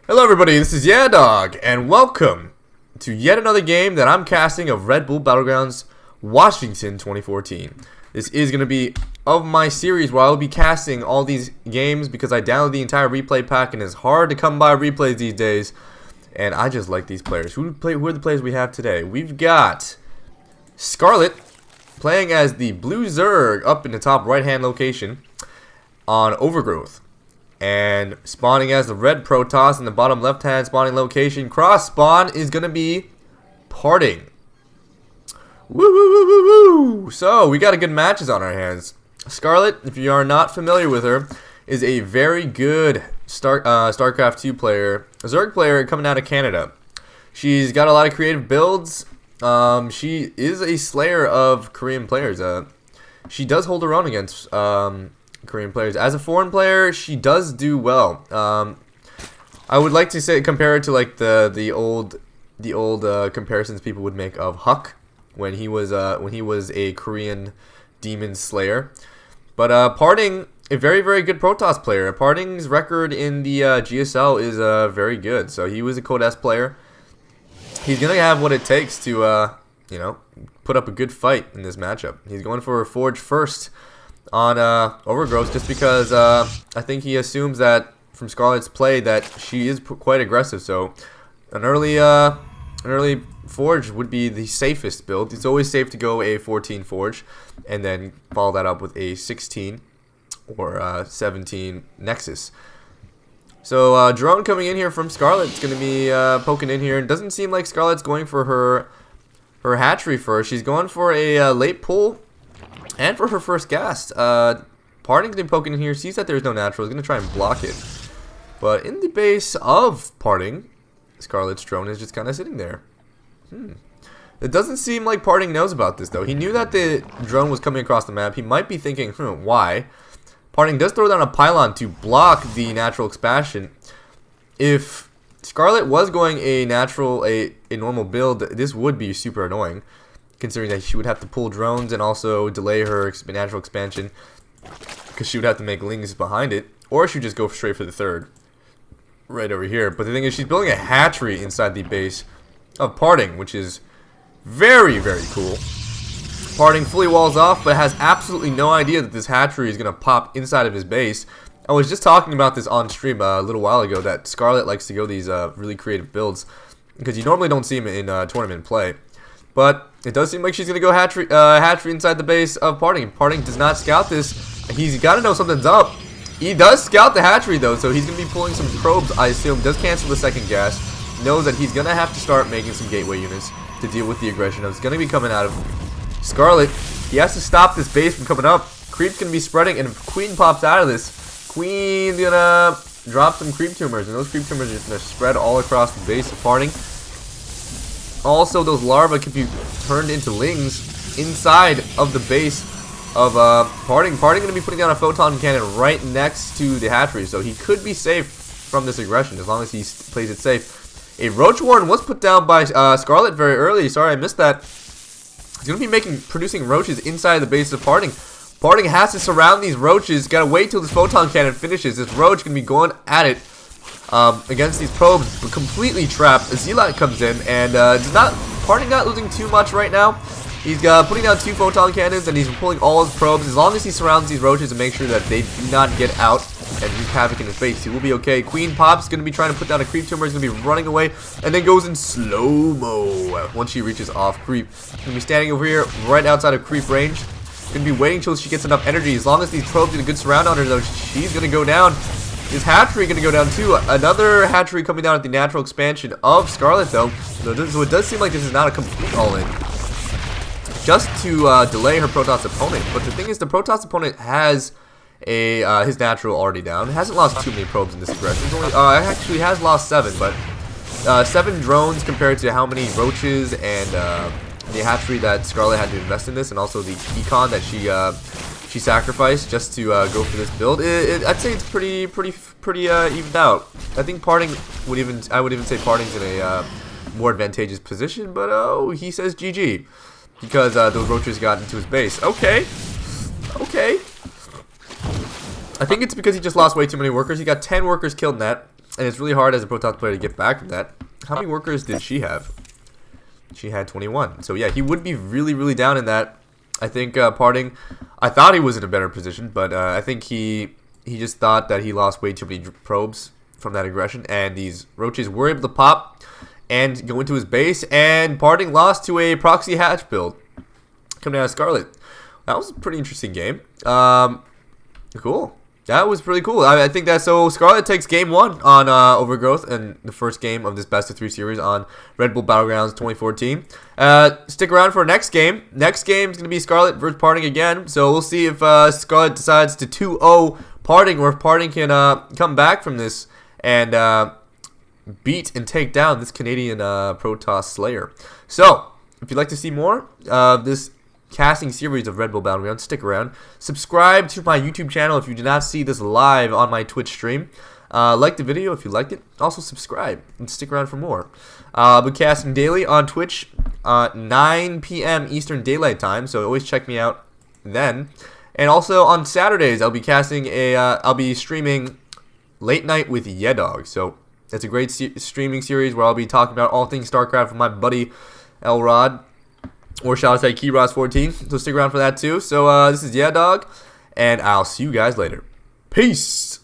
Hello everybody, this is yehdawg, and welcome to yet another game that I'm casting of Red Bull Battlegrounds Washington 2014. This is going to be of my series where I'll be casting all these games because I downloaded the entire replay pack and it's hard to come by replays these days. And I just like these players. Who are the players we have today? We've got Scarlett playing as the Blue Zerg up in the top right hand location on Overgrowth. And spawning as the red Protoss in the bottom left hand spawning location. Cross spawn is going to be Parting. Woo woo woo woo woo! So we got a good matches on our hands. Scarlett, if you are not familiar with her, is a very good StarCraft 2 player, a Zerg player coming out of Canada. She's got a lot of creative builds. She is a slayer of Korean players. She does hold her own against Korean players. As a foreign player, she does do well. I would like to compare it to like the old comparisons people would make of Huck when he was a Korean demon slayer. But Parting, a very good Protoss player. Parting's record in the GSL is very good. So he was a Code S player. He's gonna have what it takes to put up a good fight in this matchup. He's going for a Forge first on Overgrowth just because I think he assumes that from Scarlett's play that she is quite aggressive. So an early Forge would be the safest build. It's always safe to go a 14 Forge and then follow that up with a 16 or 17 Nexus. So drone coming in here from Scarlett. It's going to be poking in here. It doesn't seem like Scarlett's going for her hatchery first. She's going for a late pull and for her first gas. Parting's been poking in here. Sees that there's no natural. He's going to try and block it. But in the base of Parting, Scarlett's drone is just kind of sitting there. It doesn't seem like Parting knows about this, though. He knew that the drone was coming across the map. He might be thinking, why? Parting does throw down a pylon to block the natural expansion. If Scarlett was going a normal build, this would be super annoying, considering that she would have to pull drones and also delay her natural expansion, because she would have to make lings behind it, or she would just go straight for the third, right over here. But the thing is, she's building a hatchery inside the base of Parting, which is very cool. Parting fully walls off, but has absolutely no idea that this hatchery is going to pop inside of his base. I was just talking about this on stream a little while ago, that Scarlett likes to go these really creative builds, because you normally don't see him in tournament play. But it does seem like she's going to go hatchery inside the base of Parting. Parting does not scout this. He's got to know something's up. He does scout the hatchery, though, so he's going to be pulling some probes, I assume. Does cancel the second gas. Knows that he's going to have to start making some gateway units to deal with the aggression that's going to be coming out of Scarlett. He has to stop this base from coming up. Creep's going to be spreading, and if Queen pops out of this, Queen's going to drop some creep tumors, and those creep tumors are going to spread all across the base of Parting. Also, those larvae can be turned into lings inside of the base of Parting. Parting going to be putting down a photon cannon right next to the hatchery, so he could be safe from this aggression as long as he plays it safe. A Roach Warren was put down by Scarlett very early. Sorry, I missed that. He's going to be producing roaches inside the base of Parting. Parting has to surround these roaches. Got to wait till this photon cannon finishes. This roach going to be going at it against these probes, but completely trapped. A Zealot comes in, and Parting not losing too much right now. He's putting down 2 photon cannons, and he's pulling all his probes. As long as he surrounds these roaches and makes sure that they do not get out and wreak havoc in his base, he will be okay. Queen pops, going to be trying to put down a creep tumor. He's going to be running away, and then goes in slow-mo once she reaches off creep. Going to be standing over here right outside of creep range. Going to be waiting till she gets enough energy. As long as these probes get a good surround on her, though, she's going to go down. His hatchery going to go down too. Another hatchery coming down at the natural expansion of Scarlett, though. So it does seem like this is not a complete all-in, just to delay her Protoss opponent. But the thing is, the Protoss opponent has his natural already down. Hasn't lost too many probes in this aggression. Actually has lost 7, but 7 drones compared to how many roaches and the hatchery that Scarlett had to invest in this, and also the econ that she sacrificed just to go for this build. I'd say it's pretty evened out. I think Parting I would even say Parting's in a more advantageous position, but he says GG. Because those roaches got into his base. Okay. I think it's because he just lost way too many workers. He got 10 workers killed in that. and it's really hard as a Protoss player to get back from that. How many workers did she have? She had 21. So yeah, he would be really, really down in that. I think Parting, I thought he was in a better position, but I think he just thought that he lost way too many probes from that aggression, and these roaches were able to pop and go into his base, and Parting lost to a proxy hatch build coming out of Scarlett. That was a pretty interesting game. Cool. That was pretty cool. I think that so Scarlett takes game 1 on Overgrowth and the first game of this best of 3 series on Red Bull Battlegrounds 2014. Stick around for next game. Next game is going to be Scarlett versus Parting again. So we'll see if Scarlett decides to 2-0 Parting, or if Parting can come back from this and beat and take down this Canadian Protoss Slayer. So if you'd like to see more of this casting series of Red Bull Battlegrounds, stick around. Subscribe to my YouTube channel if you did not see this live on my Twitch stream. Like the video if you liked it. Also subscribe and stick around for more. I'll be casting daily on Twitch 9 p.m. Eastern Daylight Time, so always check me out then. And also on Saturdays I'll be casting I'll be streaming Late Night with yehdawg. So that's a great streaming series where I'll be talking about all things StarCraft with my buddy Elrod. Or shall I say Keyros14. So stick around for that too. So this is yehdawg, and I'll see you guys later. Peace!